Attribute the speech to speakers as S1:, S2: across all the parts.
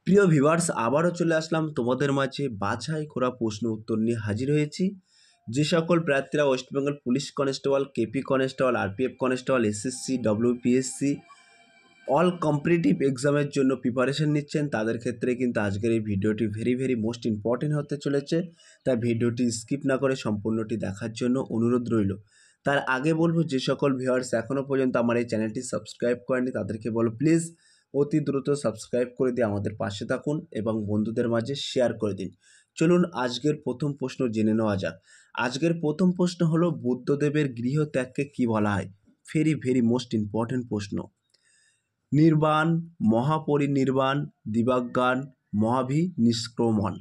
S1: প্রিয় ভিউয়ার্স, আবারও চলে আসলাম তোমাদের মাঝে বাছাই করা প্রশ্ন উত্তর নিয়ে হাজির হয়েছি। যে সকল প্রার্থীরা West Bengal police constable, KP constable, RPF constable, SSC, WPSC all competitive এক্সামের জন্য প্রিপারেশন নিচ্ছেন, তাদের ক্ষেত্রে কিন্তু আজকের এই ভিডিওটি ভেরি মোস্ট ইম্পর্টেন্ট হতে চলেছে। তাই ভিডিওটি স্কিপ না করে সম্পূর্ণটি দেখার জন্য অনুরোধ রইল। তার আগে বলবো, যে সকল ভিউয়ার্স এখনও পর্যন্ত আমার এই চ্যানেলটি সাবস্ক্রাইব করেনি তাদেরকে বলো প্লিজ অতি দ্রুত সাবস্ক্রাইব করে দিয়ে আমাদের পাশে থাকুন এবং বন্ধুদের মাঝে শেয়ার করে দিন। চলুন আজকের প্রথম প্রশ্ন জেনে নেওয়া যাক। আজকের প্রথম প্রশ্ন হলো, বুদ্ধদেবের গৃহত্যাগকে কি বলা হয়? ভেরি মোস্ট ইম্পর্টেন্ট প্রশ্ন। নির্বাণ, মহাপরিনির্বাণ, দিবাজ্ঞান, মহাভিনিষ্ক্রমণ।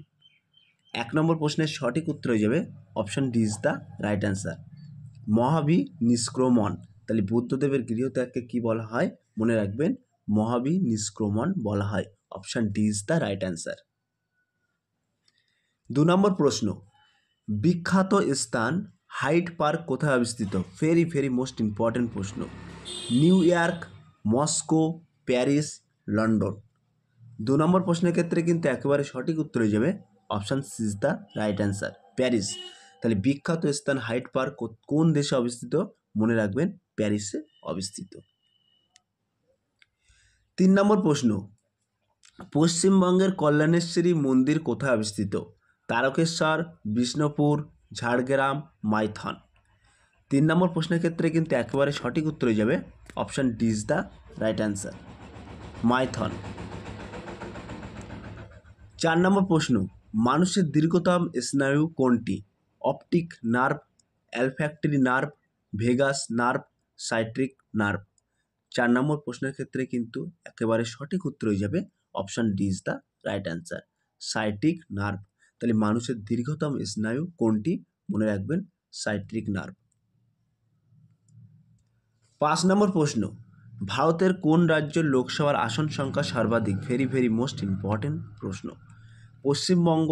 S1: 1 নম্বর প্রশ্নের সঠিক উত্তর হয়ে যাবে option D is the right answer, মহাভিনিষ্ক্রমণ। তাহলে বুদ্ধদেবের গৃহত্যাগকে কি বলা হয়? মনে রাখবেন, মহাভিনিষ্ক্রমণ বলা হয়। Option D is the right answer. 2 নম্বর প্রশ্ন, বিখ্যাত স্থান হাইড পার্ক কোথায় অবস্থিত? ভেরি মোস্ট ইম্পর্টেন্ট প্রশ্ন। New York, Moscow, Paris, London. 2 নম্বর প্রশ্নের ক্ষেত্রে কিন্তু একেবারে সঠিক উত্তর হয়ে যাবে option C is the right answer, Paris. তাহলে বিখ্যাত স্থান হাইড পার্ক কোন দেশে অবস্থিত? মনে রাখবেন, প্যারিসে অবস্থিত। 3 নম্বর প্রশ্ন, পশ্চিমবঙ্গের কল্যাণেশ্বরী মন্দির কোথায় অবস্থিত? তারকেশ্বর, বিষ্ণুপুর, ঝাড়গ্রাম, মাইথন। 3 নম্বর প্রশ্নের ক্ষেত্রে কিন্তু একেবারে সঠিক উত্তর হয়ে যাবে option D is the right answer, Maithon. 4 নম্বর প্রশ্ন, মানুষের দীর্ঘতম স্নায়ু কোনটি? Optic nerve, olfactory nerve, vagus nerve, sciatic nerve. 4 নম্বর প্রশ্নের ক্ষেত্রে কিন্তু একেবারে সঠিক উত্তর হয়ে যাবে option D is the right answer, sciatic nerve. তাহলে মানুষের দীর্ঘতম স্নায়ু কোনটি? মনে রাখবেন, সাইট্রিক নার্ভ। 5 নম্বর প্রশ্ন, ভারতের কোন রাজ্যের লোকসভার আসন সংখ্যা সর্বাধিক? ভেরি মোস্ট ইম্পর্টেন্ট প্রশ্ন। পশ্চিমবঙ্গ,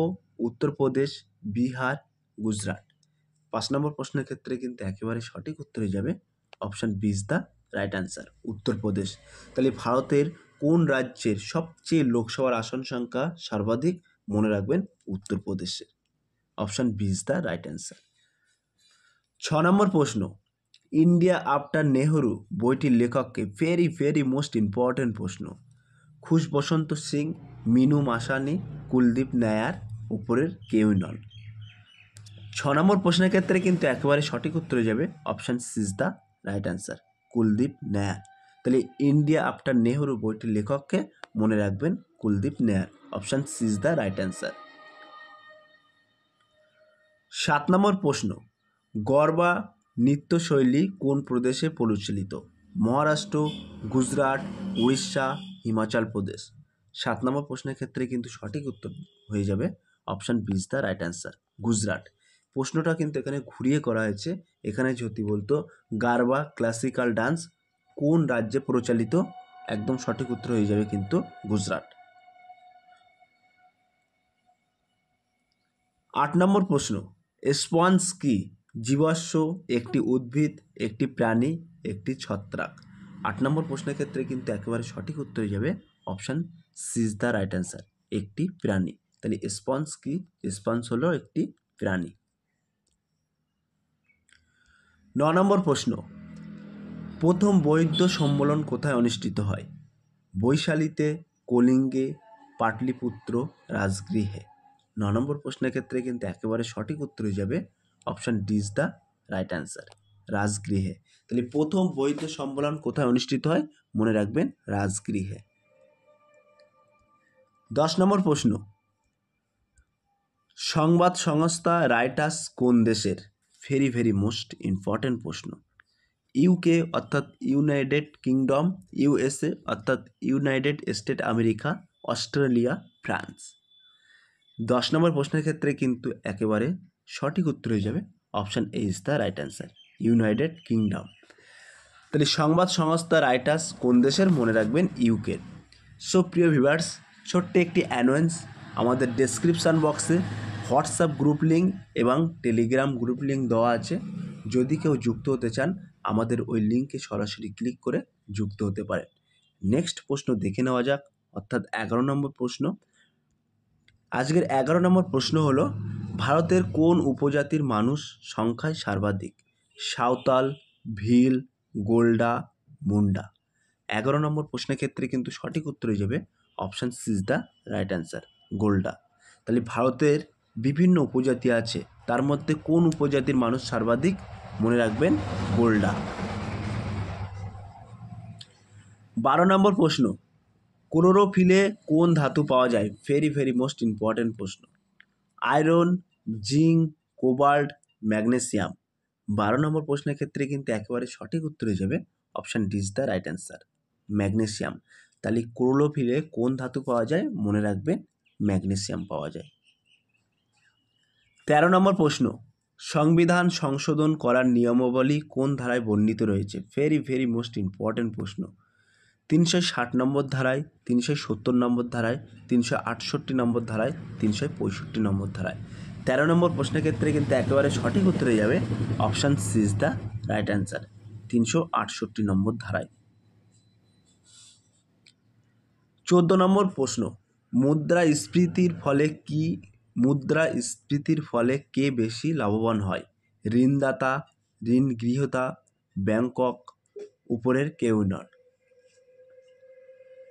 S1: উত্তরপ্রদেশ, বিহার, গুজরাট। 5 নম্বর প্রশ্নের ক্ষেত্রে কিন্তু একেবারে সঠিক উত্তর হয়ে যাবে option B is the right answer, Uttar Pradesh. তাহলে ভারতের কোন রাজ্যের সবচেয়ে লোকসভার আসন সংখ্যা সর্বাধিক? মনে রাখবেন, উত্তরপ্রদেশের। Option B is the right answer. 6 নম্বর প্রশ্ন, ইন্ডিয়া আফটার নেহরু বইটির লেখককে? ভেরি মোস্ট ইম্পর্টেন্ট প্রশ্ন। খুশ বসন্ত সিং, মিনু মাসানি, কুলদীপ নায়ার, উপরের কেউই নন। 6 নম্বর প্রশ্নের ক্ষেত্রে কিন্তু একেবারে সঠিক উত্তর হয়ে যাবে option C is the right answer, Kuldip Nayar. তাহলে ইন্ডিয়া আফটার নেহরু বইটির লেখককে? মনে রাখবেন, Kuldip Nayar. Option C is the right answer. 7 নম্বর প্রশ্ন, গরবা নৃত্যশৈলী কোন প্রদেশে প্রচলিত? মহারাষ্ট্র, গুজরাট, উড়িষ্যা, হিমাচল প্রদেশ। 7 নম্বর প্রশ্নের ক্ষেত্রে কিন্তু সঠিক উত্তর হয়ে যাবে option B is the right answer, Gujarat. প্রশ্নটা কিন্তু এখানে ঘুরিয়ে করা হয়েছে। এখানে যদি বলতো গারবা ক্লাসিক্যাল ডান্স কোন রাজ্যে প্রচলিত, একদম সঠিক উত্তর হয়ে যাবে কিন্তু গুজরাট। 8 নম্বর প্রশ্ন, স্পঞ্জ কি? জীবাশ্ম, একটি উদ্ভিদ, একটি প্রাণী, একটি ছত্রাক। 8 নম্বর প্রশ্নের ক্ষেত্রে কিন্তু একেবারে সঠিক উত্তর হয়ে যাবে option C is the right answer, একটি প্রাণী। তাহলে স্পঞ্জ কি? স্পঞ্জ হলো একটি প্রাণী। 9 নম্বর প্রশ্ন, প্রথম বৌদ্ধ সম্মেলন কোথায় অনুষ্ঠিত হয়? বৈশালীতে, কলিঙ্গে, পাটলিপুত্র, রাজগৃহে। 9 নম্বর প্রশ্নের ক্ষেত্রে কিন্তু একেবারে সঠিক উত্তর হয়ে যাবে option D is the right answer, রাজগৃহে। তাহলে প্রথম বৌদ্ধ সম্মেলন কোথায় অনুষ্ঠিত হয়? মনে রাখবেন, রাজগৃহে। 10 নম্বর প্রশ্ন, সংবাদ সংস্থা রাইটার্স কোন দেশের? ভেরি মোস্ট ইম্পর্টেন্ট প্রশ্ন। ইউকে অর্থাৎ ইউনাইটেড কিংডম, ইউএসএ অর্থাৎ United state America, Australia, France. 10 নম্বর প্রশ্নের ক্ষেত্রে কিন্তু একেবারে সঠিক উত্তর হয়ে যাবে option A is the right answer, United kingdom. তাহলে সংবাদ সংস্থা রাইটার্স কোন দেশের? মনে রাখবেন, ইউকে। সো প্রিয় ভিউয়ার্স, ছোট্ট একটি অ্যানোয়েন্স, আমাদের ডেসক্রিপশান বক্সে হোয়াটসঅ্যাপ গ্রুপ লিঙ্ক এবং টেলিগ্রাম গ্রুপ লিঙ্ক দেওয়া আছে। যদি কেউ যুক্ত হতে চান আমাদের ওই লিঙ্কে সরাসরি ক্লিক করে যুক্ত হতে পারেন। নেক্সট প্রশ্ন দেখে নেওয়া যাক। অর্থাৎ 11 নম্বর প্রশ্ন। আজকের 11 নম্বর প্রশ্ন হলো, ভারতের কোন উপজাতির মানুষ সংখ্যায় সর্বাধিক? সাঁওতাল, ভিল, গোল্ডা, মুন্ডা। 11 নম্বর প্রশ্নের ক্ষেত্রে কিন্তু সঠিক উত্তর হয়ে যাবে option C is the right answer, গোল্ডা। তাহলে ভারতের বিভিন্ন উপজাতি আছে, তার মধ্যে কোন উপজাতির মানুষ সর্বাধিক? মনে রাখবেন গোল্ডা। 12 নম্বর প্রশ্ন, ক্লোরোফিলে কোন ধাতু পাওয়া যায়? ভেরি মোস্ট ইম্পর্টেন্ট প্রশ্ন। Iron, zinc, cobalt, magnesium. 12 নম্বর প্রশ্নের ক্ষেত্রে কিন্তু একেবারে সঠিক উত্তর হয়ে যাবে option D is the right answer, magnesium. তাহলে ক্লোরোফিলে কোন ধাতু পাওয়া যায়? মনে রাখবেন ম্যাগনেসিয়াম পাওয়া যায়। 13 নম্বর প্রশ্ন, সংবিধান সংশোধন করার নিয়মাবলী কোন ধারায় বর্ণিত রয়েছে? ভেরি মোস্ট ইম্পর্টেন্ট প্রশ্ন। 360 নম্বর ধারায়, 370 নম্বর ধারায়, 368 নম্বর ধারায়, 365 নম্বর ধারায়। 13 নম্বর প্রশ্নের ক্ষেত্রে কিন্তু একেবারে সঠিক উত্তর হয়ে যাবে option C is the right answer, 368 নম্বর ধারায়। 14 নম্বর প্রশ্ন, মুদ্রাস্ফীতির ফলে কে বেশি লাভবান হয়? ঋণদাতা, ঋণ গৃহীতা, ব্যাংকক, উপরের কেউ নয়।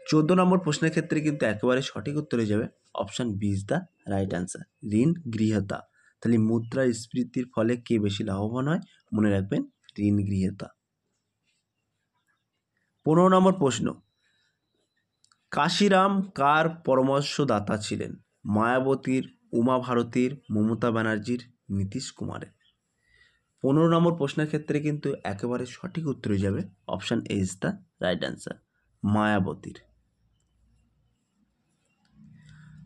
S1: 14 নম্বর প্রশ্নের ক্ষেত্রে কিন্তু একেবারে সঠিক উত্তর হয়ে যাবে option B is the right answer, ঋণ গৃহীতা। তাহলে মুদ্রাস্ফীতির ফলে কে বেশি লাভবান হয়? মনে রাখবেন ঋণ গৃহীতা। 15 নম্বর প্রশ্ন, কাশিরাম কার পরামর্শদাতা ছিলেন? মায়াবতীর, উমা ভারতীর, মমতা ব্যানার্জির, নীতিশ কুমারের। 15 নম্বর প্রশ্নের ক্ষেত্রে কিন্তু একেবারে সঠিক উত্তর হয়ে যাবে option A is the right answer, মায়াবতীর।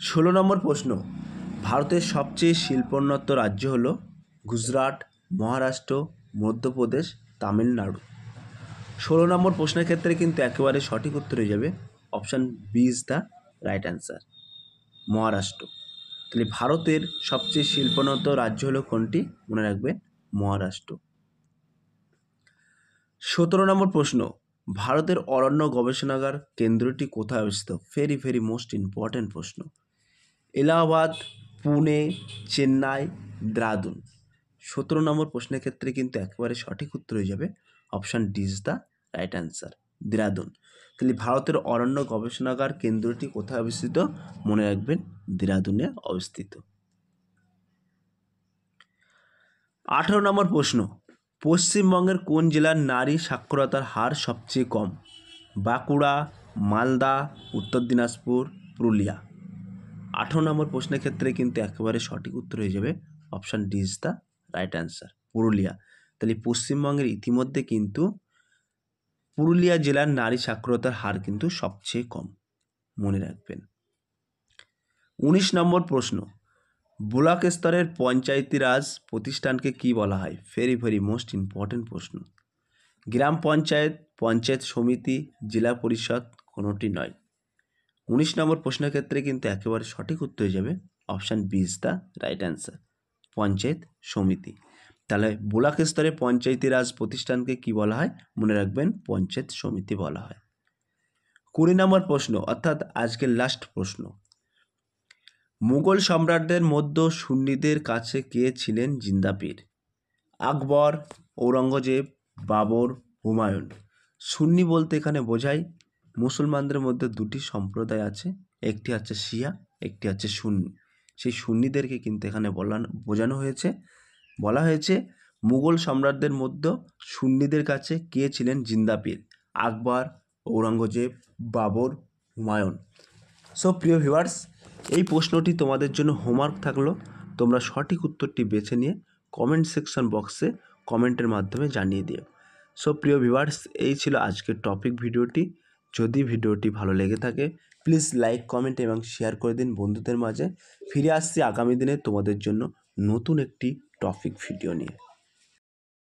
S1: 16 নম্বর প্রশ্ন, ভারতের সবচেয়ে শিল্পোন্নত রাজ্য হলো? গুজরাট, মহারাষ্ট্র, মধ্যপ্রদেশ, তামিলনাড়ু। 16 নম্বর প্রশ্নের ক্ষেত্রে কিন্তু একেবারে সঠিক উত্তর হয়ে যাবে option B is the right answer, Maharashtra. তাহলে ভারতের সবচেয়ে শিল্পোন্নত রাজ্য হলো কোনটি? মনে রাখবে মহারাষ্ট্র। 17 নম্বর প্রশ্ন, ভারতের অরণ্য গবেষণাগার কেন্দ্রটি কোথায় অবস্থিত? ভেরি মোস্ট ইম্পর্টেন্ট প্রশ্ন। এলাহাবাদ, পুনে, চেন্নাই, দেরাদুন। 17 নম্বর প্রশ্নের ক্ষেত্রে কিন্তু একেবারে সঠিক উত্তর হয়ে যাবে option D is the right answer, Dehradun. তাহলে ভারতের অরণ্য গবেষণাগার কেন্দ্রটি কোথায় অবস্থিত? মনে রাখবেন দেরাদুনে অবস্থিত। 18 নম্বর প্রশ্ন, পশ্চিমবঙ্গের কোন জেলার নারী সাক্ষরতার হার সবচেয়ে কম? বাঁকুড়া, মালদা, উত্তর দিনাজপুর, পুরুলিয়া। 18 নম্বর প্রশ্নের ক্ষেত্রে কিন্তু একেবারে সঠিক উত্তর হয়ে যাবে option D is the right answer, Purulia. তাহলে পশ্চিমবঙ্গের ইতিমধ্যে কিন্তু পুরুলিয়া জেলার নারী সাক্ষরতার হার কিন্তু সবচেয়ে কম, মনে রাখবেন। 19 নম্বর প্রশ্ন, ব্লক স্তরের পঞ্চায়েতি রাজ প্রতিষ্ঠানকে কি বলা হয়? ভেরি মোস্ট ইম্পর্টেন্ট প্রশ্ন। গ্রাম পঞ্চায়েত, পঞ্চায়েত সমিতি, জেলা পরিষদ, কোনোটি নয়। 19 নম্বর প্রশ্নের ক্ষেত্রে কিন্তু একেবারে সঠিক উত্তর হয়ে যাবে option B is the right answer, panchayat সমিতি। তাহলে ব্লক স্তরে পঞ্চায়েতি রাজ প্রতিষ্ঠানকে কি বলা হয়? মনে রাখবেন পঞ্চায়েত সমিতি বলা হয়। 20 নম্বর প্রশ্ন, অর্থাৎ আজকের লাস্ট প্রশ্ন, মুঘল সম্রাটদের মধ্যে সুন্নিদের কাছে কে ছিলেন জিন্দা পীর? আকবর, ঔরঙ্গজেব, বাবর, হুমায়ুন। সুন্নি বলতে এখানে বোঝায় মুসলমানদের মধ্যে দুটি সম্প্রদায় আছে, একটি হচ্ছে শিয়া, একটি হচ্ছে সুন্নি। সেই সুন্নিদেরকে কিন্তু এখানে বোঝানো হয়েছে, বলা হয়েছে মুঘল সম্রাটদের মধ্যে সুন্নিদের কাছে কে ছিলেন জিন্দা পীর? আকবর, ঔরঙ্গজেব, বাবর, হুমায়ুন। সো প্রিয় ভিউয়ার্স, এই প্রশ্নটি তোমাদের জন্য হোমওয়ার্ক থাকলো, তোমরা সঠিক উত্তরটি বেছে নিয়ে কমেন্ট সেকশন বক্সে কমেন্টের মাধ্যমে জানিয়ে দিও। সো প্রিয় ভিউয়ার্স, এই ছিল আজকের টপিক ভিডিওটি। যদি ভিডিওটি ভালো লেগে থাকে প্লিজ লাইক, কমেন্ট এবং শেয়ার করে দিন বন্ধুদের মাঝে। ফিরে আসছি আগামী দিনে তোমাদের জন্য নতুন একটি টপিক ভিডিও নিয়ে।